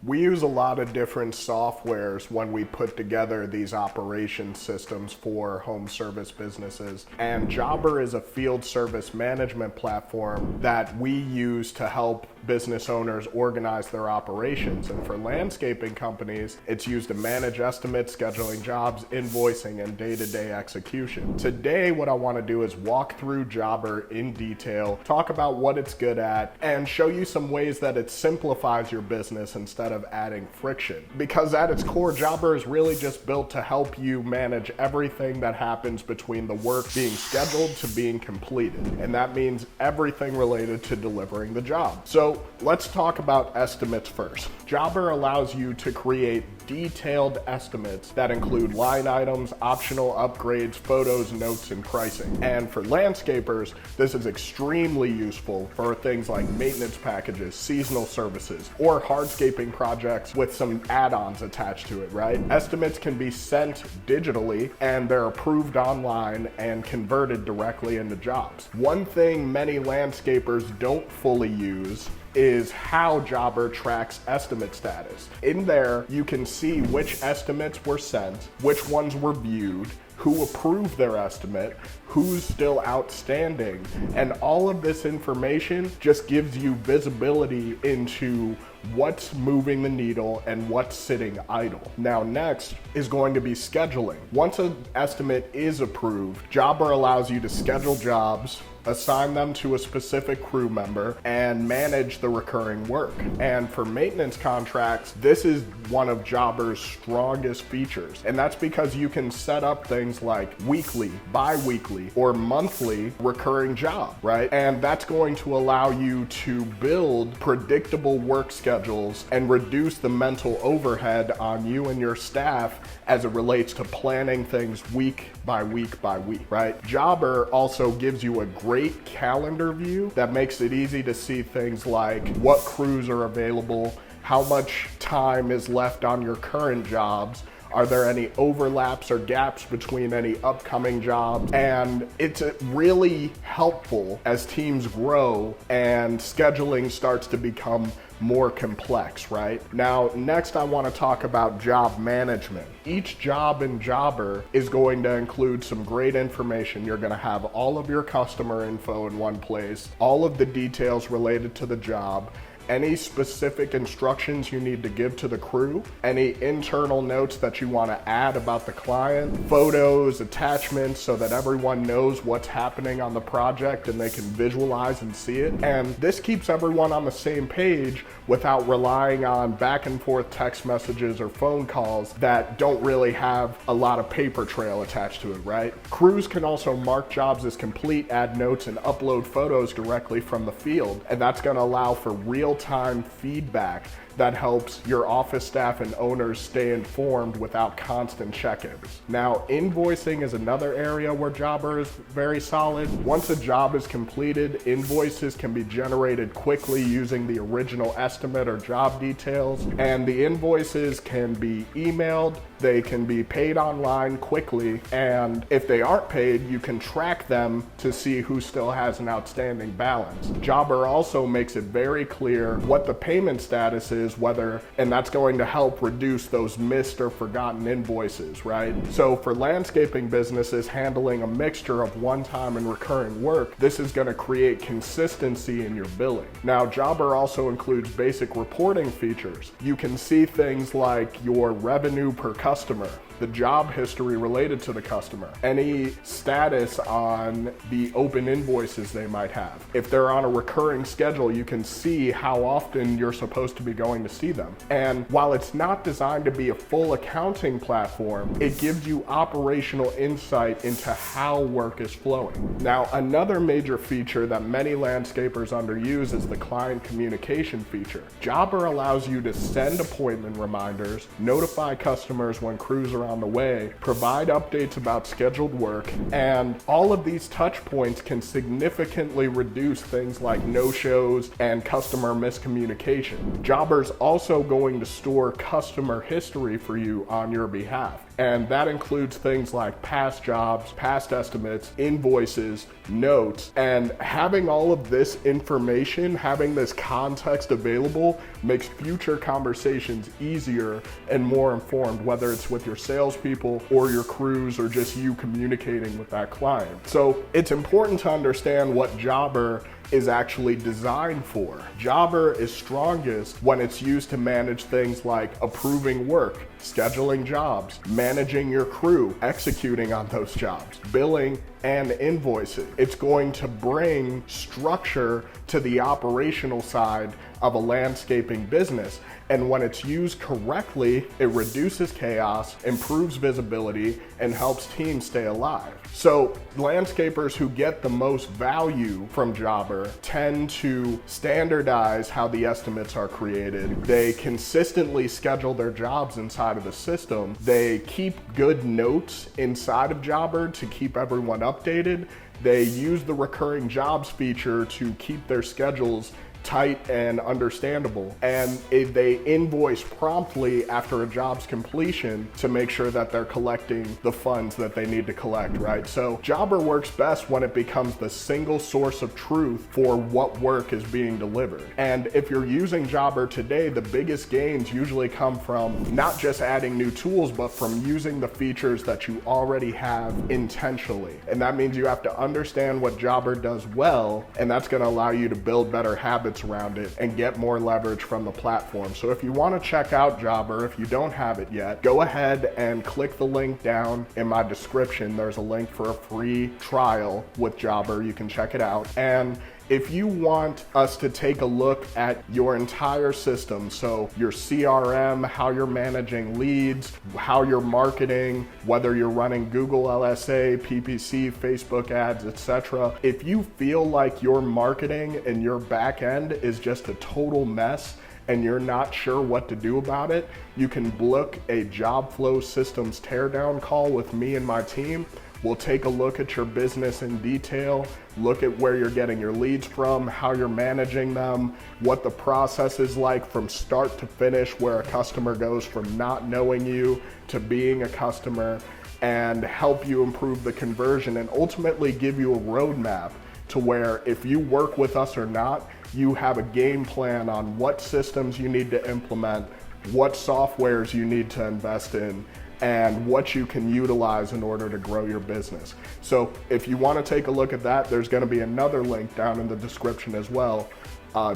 We use a lot of different softwares when we put together these operation systems for home service businesses. And Jobber is a field service management platform that we use to help business owners organize their operations. And for landscaping companies, it's used to manage estimates, scheduling jobs, invoicing, and day-to-day execution. Today, what I want to do is walk through Jobber in detail, talk about what it's good at, and show you some ways that it simplifies your business instead of adding friction. Because at its core, Jobber is really just built to help you manage everything that happens between the work being scheduled to being completed. And that means everything related to delivering the job. So let's talk about estimates first. Jobber allows you to create detailed estimates that include line items, optional upgrades, photos, notes, and pricing. And for landscapers, this is extremely useful for things like maintenance packages, seasonal services, or hardscaping projects with some add-ons attached to it, right? Estimates can be sent digitally and they're approved online and converted directly into jobs. One thing many landscapers don't fully use is how Jobber tracks estimate status. In there, you can see which estimates were sent, which ones were viewed, who approved their estimate, who's still outstanding, and all of this information just gives you visibility into what's moving the needle and what's sitting idle. Now next is going to be scheduling. Once an estimate is approved, Jobber allows you to schedule jobs, assign them to a specific crew member, and manage the recurring work. And for maintenance contracts, this is one of Jobber's strongest features. And that's because you can set up things like weekly, bi-weekly, or monthly recurring job, right? And that's going to allow you to build predictable work schedules and reduce the mental overhead on you and your staff as it relates to planning things week by week by week, right? Jobber also gives you a great calendar view that makes it easy to see things like what crews are available, how much time is left on your current jobs, are there any overlaps or gaps between any upcoming jobs? And it's really helpful as teams grow and scheduling starts to become more complex, right? Now, next I want to talk about job management. Each job in Jobber is going to include some great information. You're going to have all of your customer info in one place, all of the details related to the job, any specific instructions you need to give to the crew, any internal notes that you want to add about the client, photos, attachments, so that everyone knows what's happening on the project and they can visualize and see it. And this keeps everyone on the same page without relying on back and forth text messages or phone calls that don't really have a lot of paper trail attached to it, right? Crews can also mark jobs as complete, add notes, and upload photos directly from the field. And that's going to allow for real-time feedback that helps your office staff and owners stay informed without constant check-ins. Now, invoicing is another area where Jobber is very solid. Once a job is completed, invoices can be generated quickly using the original estimate or job details, and the invoices can be emailed, they can be paid online quickly, and if they aren't paid, you can track them to see who still has an outstanding balance. Jobber also makes it very clear what the payment status is, and that's going to help reduce those missed or forgotten invoices, right? So for landscaping businesses handling a mixture of one-time and recurring work, this is going to create consistency in your billing. Now, Jobber also includes basic reporting features. You can see things like your revenue per customer, the job history related to the customer, any status on the open invoices they might have. If they're on a recurring schedule, you can see how often you're supposed to be going to see them. And while it's not designed to be a full accounting platform, it gives you operational insight into how work is flowing. Now, another major feature that many landscapers underuse is the client communication feature. Jobber allows you to send appointment reminders, notify customers when crews are on the way, provide updates about scheduled work, and all of these touch points can significantly reduce things like no-shows and customer miscommunication. Jobber's is also going to store customer history for you on your behalf. And that includes things like past jobs, past estimates, invoices, notes, and having all of this information, having this context available makes future conversations easier and more informed, whether it's with your salespeople or your crews or just you communicating with that client. So it's important to understand what Jobber is actually designed for. Jobber is strongest when it's used to manage things like approving work, scheduling jobs, managing your crew, executing on those jobs, billing and invoicing. It's going to bring structure to the operational side of a landscaping business. And when it's used correctly, it reduces chaos, improves visibility, and helps teams stay alive. So landscapers who get the most value from Jobber tend to standardize how the estimates are created. They consistently schedule their jobs inside of the system. They keep good notes inside of Jobber to keep everyone updated. They use the recurring jobs feature to keep their schedules tight and understandable, and they invoice promptly after a job's completion to make sure that they're collecting the funds that they need to collect, right? So Jobber works best when it becomes the single source of truth for what work is being delivered. And if you're using Jobber today, the biggest gains usually come from not just adding new tools, but from using the features that you already have intentionally. And that means you have to understand what Jobber does well, and that's going to allow you to build better habits around it and get more leverage from the platform. So if you want to check out Jobber, if you don't have it yet, go ahead and click the link down in my description. There's a link for a free trial with Jobber. You can check it out. And if you want us to take a look at your entire system, so your CRM, how you're managing leads, how you're marketing, whether you're running Google LSA, PPC, Facebook ads, etc. If you feel like your marketing and your back end is just a total mess and you're not sure what to do about it, you can book a JobFlow Systems teardown call with me and my team. We'll take a look at your business in detail, look at where you're getting your leads from, how you're managing them, what the process is like from start to finish, where a customer goes from not knowing you to being a customer, and help you improve the conversion and ultimately give you a roadmap to where if you work with us or not, you have a game plan on what systems you need to implement, what softwares you need to invest in, and what you can utilize in order to grow your business. So if you want to take a look at that, there's going to be another link down in the description as well.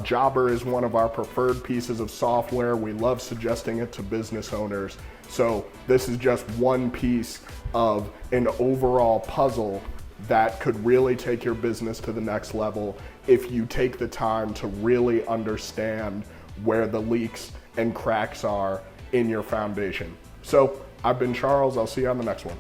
Jobber is one of our preferred pieces of software. We love suggesting it to business owners. So this is just one piece of an overall puzzle that could really take your business to the next level if you take the time to really understand where the leaks and cracks are in your foundation. So I've been Charles. I'll see you on the next one.